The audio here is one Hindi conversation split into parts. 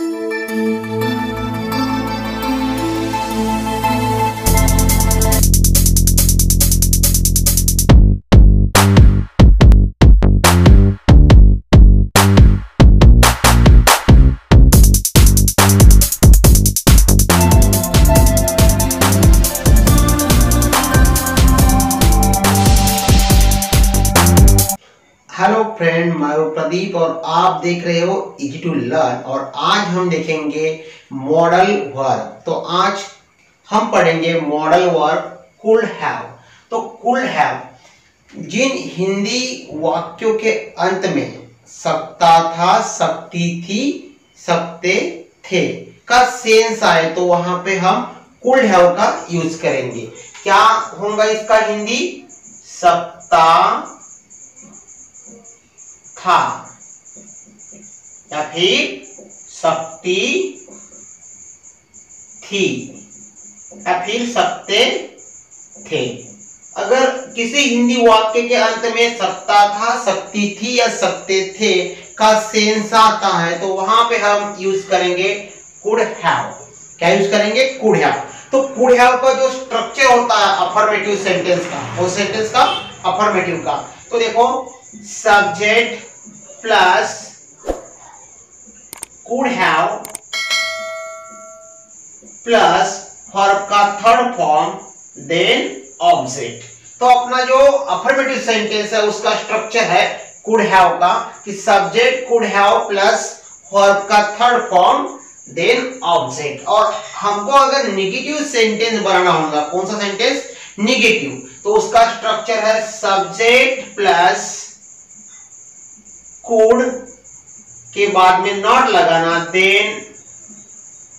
हेलो फ्रेंड, मैं हूं प्रदीप और आप देख रहे हो इजी टू लर्न। और आज हम देखेंगे मॉडल वर्ब। तो आज हम पढ़ेंगे मॉडल वर्ब कुड हैव। तो कुड हैव जिन हिंदी वाक्यों के अंत में सकता था, सकती थी, सकते थे का सेंस आए तो वहां पे हम कुड हैव का यूज करेंगे। क्या होगा इसका हिंदी? सकता था या फिर सकती थी या फिर सकते थे। अगर किसी हिंदी वाक्य के अंत में सकता था, सकती थी या सकते थे का सेंस आता है तो वहां पे हम यूज करेंगे कुड हैव। क्या यूज करेंगे? Could have. तो कुड हैव का जो स्ट्रक्चर होता है अफर्मेटिव सेंटेंस का, वो सेंटेंस का अफर्मेटिव का, तो देखो subject plus could have plus verb का थर्ड फॉर्म देन ऑब्जेक्ट। तो अपना जो अफर्मेटिव सेंटेंस है उसका स्ट्रक्चर है कुड हैव का कि subject could have plus verb का थर्ड फॉर्म देन ऑब्जेक्ट। और हमको अगर नेगेटिव सेंटेंस बनाना होगा, कौन सा सेंटेंस? नेगेटिव, तो उसका स्ट्रक्चर है सब्जेक्ट प्लस कुड के बाद में नॉट लगाना, then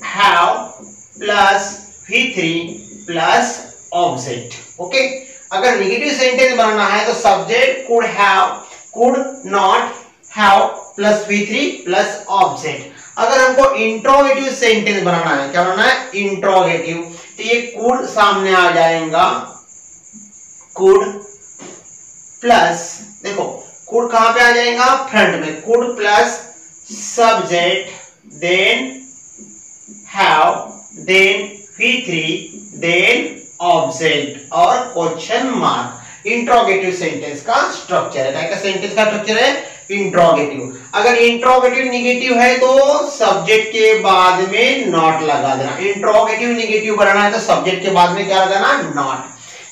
have plus V3 plus object. Okay, अगर नेगेटिव सेंटेंस बनाना है तो subject could have, could not have plus V3 plus object. अगर हमको इंट्रोगेटिव सेंटेंस बनाना है, क्या बनाना है? इंट्रोगेटिव, तो ये कुड सामने आ जाएगा, कुड प्लस, देखो कुड कहां पे आ जाएगा? फ्रंट में, could plus subject then have then V3 then object और क्वेश्चन मार्क। इंट्रोगेटिव सेंटेंस का स्ट्रक्चर है। क्या सेंटेंस का स्ट्रक्चर है? इंट्रोगेटिव। अगर इंट्रोगेटिव नेगेटिव है तो सब्जेक्ट के बाद में नॉट लगा देना। इंट्रोगेटिव नेगेटिव बनाना है तो सब्जेक्ट के बाद में क्या लगाना? नॉट।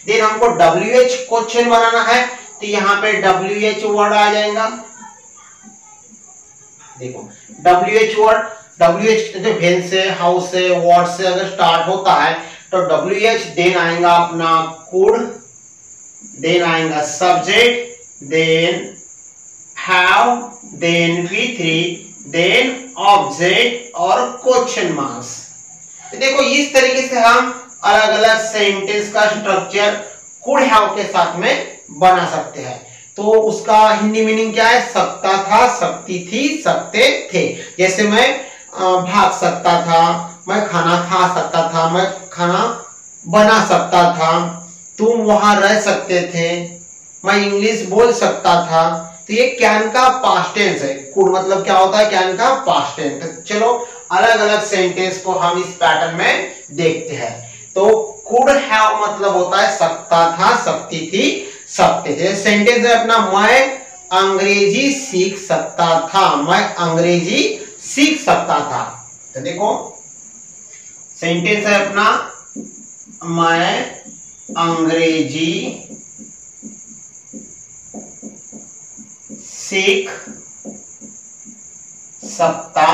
देन हमको WH क्वेश्चन बनाना है तो यहाँ पे WH वर्ड आ जाएगा। देखो WH वर्ड, WH जो वेन से, हाउस से, व्हाट से अगर स्टार्ट होता है तो WH देन आएगा अपना कुड, देन आएगा subject, then have, then V3, then object और क्वेश्चन मार्क्स। तो देखो इस तरीके से हम अलग अलग सेंटेंस का स्ट्रक्चर कुड हैव के साथ में बना सकते हैं। तो उसका हिंदी मीनिंग क्या है? सकता था, सकती थी, सकते थे। जैसे मैं भाग सकता था, मैं खाना खा सकता था, मैं खाना बना सकता था, तुम वहां रह सकते थे, मैं इंग्लिश बोल सकता था। तो ये कैन का पास्ट टेंस है। कुड मतलब क्या होता है? कैन का पास्ट टेंस। तो चलो अलग अलग सेंटेंस को हम इस पैटर्न में देखते हैं। तो कुड हैव मतलब होता है सकता था, सकती थी, सकते थे। सेंटेंस है अपना मैं अंग्रेजी सीख सकता था, मैं अंग्रेजी सीख सकता था। तो देखो सेंटेंस है अपना मैं अंग्रेजी सीख सकता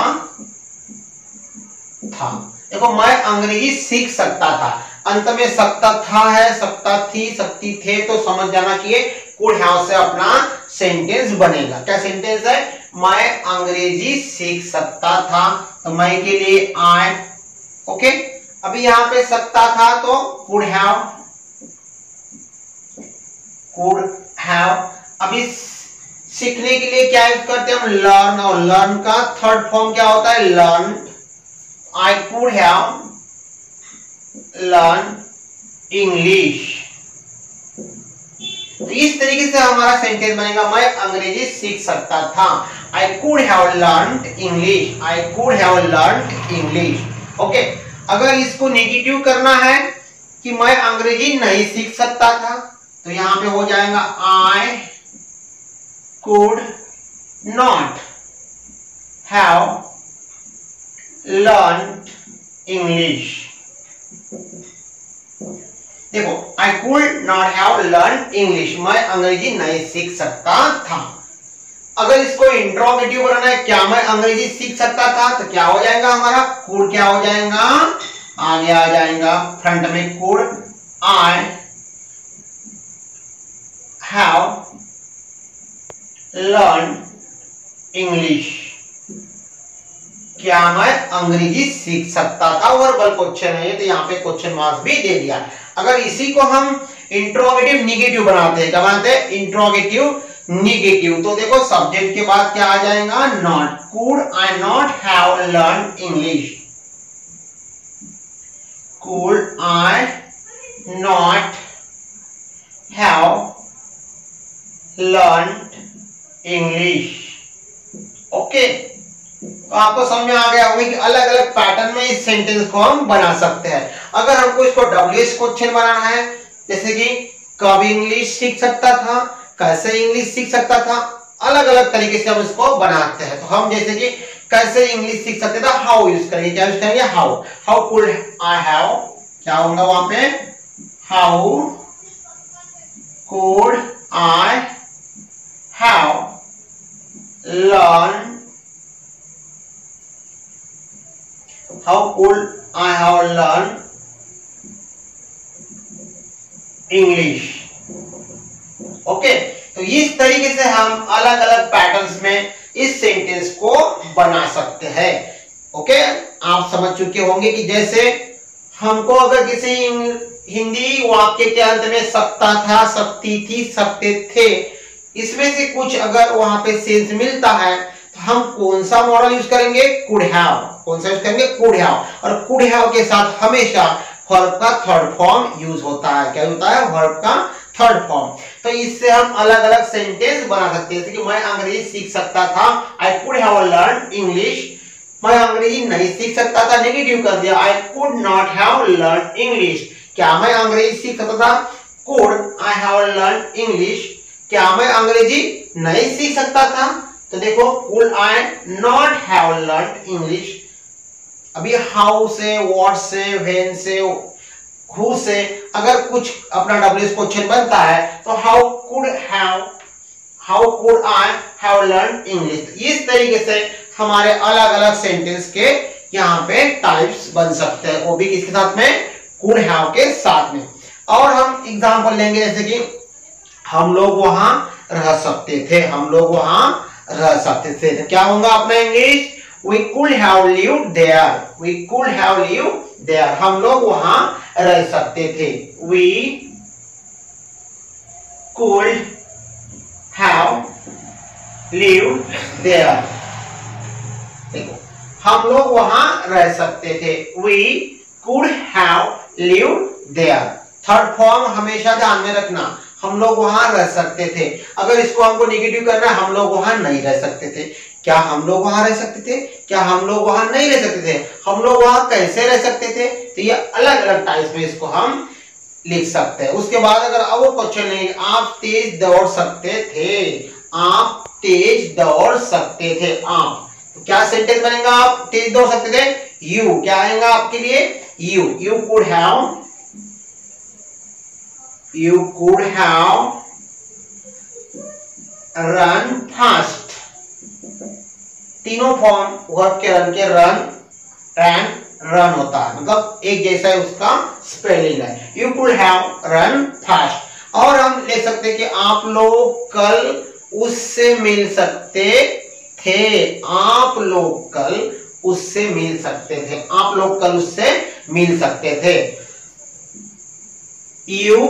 था। देखो मैं अंग्रेजी सीख सकता था, अंत में सकता था है, सकता थी, सकती थे, तो समझ जाना चाहिए कुड हैव से अपना सेंटेंस बनेगा। क्या सेंटेंस है? मैं अंग्रेजी सीख सकता था, तो मैं के लिए आई। ओके, अभी यहां पे सकता था तो कुड हैव, कुड हैव। अभी सीखने के लिए क्या यूज करते हैं हम? लर्न। और लर्न का थर्ड फॉर्म क्या होता है? Learn. I could have learned English। तो इस तरीके से हमारा सेंटेंस बनेगा, मैं अंग्रेजी सीख सकता था। I could have learned English, I could have learned English. Okay, अगर इसको नेगेटिव करना है कि मैं अंग्रेजी नहीं सीख सकता था, तो यहां पे हो जाएगा I could not have learned English. देखो, I could not have learn English, मैं अंग्रेजी नहीं सीख सकता था। अगर इसको इंट्रोगेटिव बनाना है, क्या मैं अंग्रेजी सीख सकता था, तो क्या हो जाएगा हमारा कुड, क्या हो जाएगा आगे आ जाएगा फ्रंट में could, I have learn English, क्या मैं अंग्रेजी सीख सकता था। वर्बल क्वेश्चन है ये, तो यहाँ पे क्वेश्चन मार्क्स भी दे दिया। अगर इसी को हम इंट्रोगेटिव निगेटिव बनाते हैं, क्या बनाते हैं इंट्रोगेटिव निगेटिव, तो देखो सब्जेक्ट के बाद क्या आ जाएगा not, could I not have learn English, could I not have learn English. Okay, तो आपको समझ में आ गया होगा कि अलग अलग पैटर्न में इस सेंटेंस को हम बना सकते हैं। अगर हमको इसको WH क्वेश्चन बनाना है, जैसे कि कब इंग्लिश सीख सकता था, कैसे इंग्लिश सीख सकता था, अलग अलग तरीके से हम इसको बनाते हैं। तो हम जैसे कि कैसे इंग्लिश सीख सकते थे, हाउ यूज करेंगे, क्या यूज करेंगे how, how could I have, क्या होगा वहां पे how could I have learn, how could I have learned English? Okay, तो इस तरीके से हम अलग अलग पैटर्न्स में इस सेंटेंस को बना सकते हैं। ओके, आप समझ चुके होंगे कि जैसे हमको अगर किसी हिंदी वाक्य के अंत में सकता था, सकती थी, सकते थे, इसमें से कुछ अगर वहां पे सेंस मिलता है, तो हम कौन सा मॉडल यूज करेंगे, कुड हैव, कौन सा यूज करेंगे कुड हैव, और कुड हैव के साथ हमेशा वर्ब का थर्ड फॉर्म यूज होता है। क्या होता है, वर्ब का थर्ड फॉर्म। तो इससे हम अलग अलग सेंटेंस बना सकते हैं, जैसे कि मैं अंग्रेजी सीख सकता था, I could have learn English, मैं अंग्रेजी नहीं सीख सकता था, नेगेटिव कर दिया, आई could not have learn English, क्या मैं अंग्रेजी सीख सकता था, could I have learn English, क्या मैं अंग्रेजी नहीं सीख सकता था, तो देखो could I not have learn English. अभी हाउ से, व्हाट से, व्हेन से, हु से अगर कुछ अपना WH क्वेश्चन बनता है, तो how could I have learn English. इस तरीके से हमारे अलग अलग सेंटेंस के यहाँ पे टाइप्स बन सकते हैं, वो भी किसके साथ में, कुड हैव के साथ में। और हम एग्जांपल लेंगे, जैसे कि हम लोग वहां रह सकते थे, हम लोग वहां रह सकते थे, तो क्या होगा अपना English, we could have lived there, we could have lived there, हम लोग वहां रह सकते थे, we could have lived there। देखो, हम लोग वहां रह सकते थे, we could have lived there। Third form हमेशा ध्यान में रखना, हम लोग वहां रह सकते थे। अगर इसको हमको नेगेटिव करना है, हम लोग वहां नहीं रह सकते थे, क्या हम लोग वहां रह सकते थे, क्या हम लोग वहां नहीं रह सकते थे, हम लोग वहां कैसे रह सकते थे। तो ये अलग अलग टाइप में इसको हम लिख सकते हैं। उसके बाद अगर अब वो क्वेश्चन नहीं, आप तेज दौड़ सकते थे, आप तेज दौड़ सकते थे, आप, तो क्या सेंटेंस बनेगा, आप तेज दौड़ सकते थे, यू, क्या आएगा आपके लिए, you could have run fast। तीनों फॉर्म वर्ब के रन के रन एंड रन होता है, मतलब एक जैसा है, उसका स्पेलिंग है, you could have run fast। और हम ले सकते हैं कि आप लोग कल उससे मिल सकते थे, आप लोग कल उससे मिल सकते थे, आप लोग कल उससे मिल सकते थे, you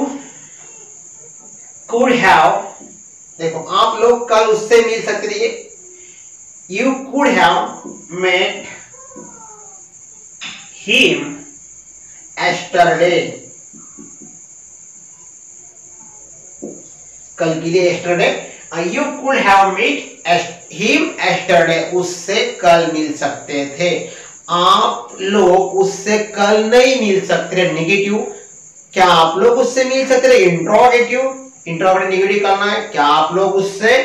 could have, देखो आप लोग कल उससे मिल सकते थे, you could have met him yesterday। कल के लिए yesterday, you could have met him yesterday, उससे कल मिल सकते थे। आप लोग उससे कल नहीं मिल सकते, नेगेटिव। क्या आप लोग उससे मिल सकते थे, इंट्रोगेटिव। इंट्रोगेटिव नेगेटिव करना है, क्या आप लोग उससे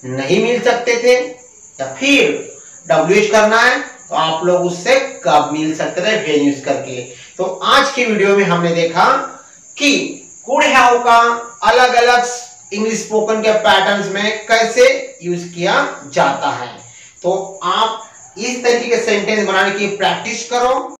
नहीं मिल सकते थे, या फिर WH करना है तो आप लोग उससे कब मिल सकते थे, व्हेन यूज करके। तो आज की वीडियो में हमने देखा कि कुड हैव का अलग अलग इंग्लिश स्पोकन के पैटर्न्स में कैसे यूज किया जाता है। तो आप इस तरीके के सेंटेंस बनाने की प्रैक्टिस करो।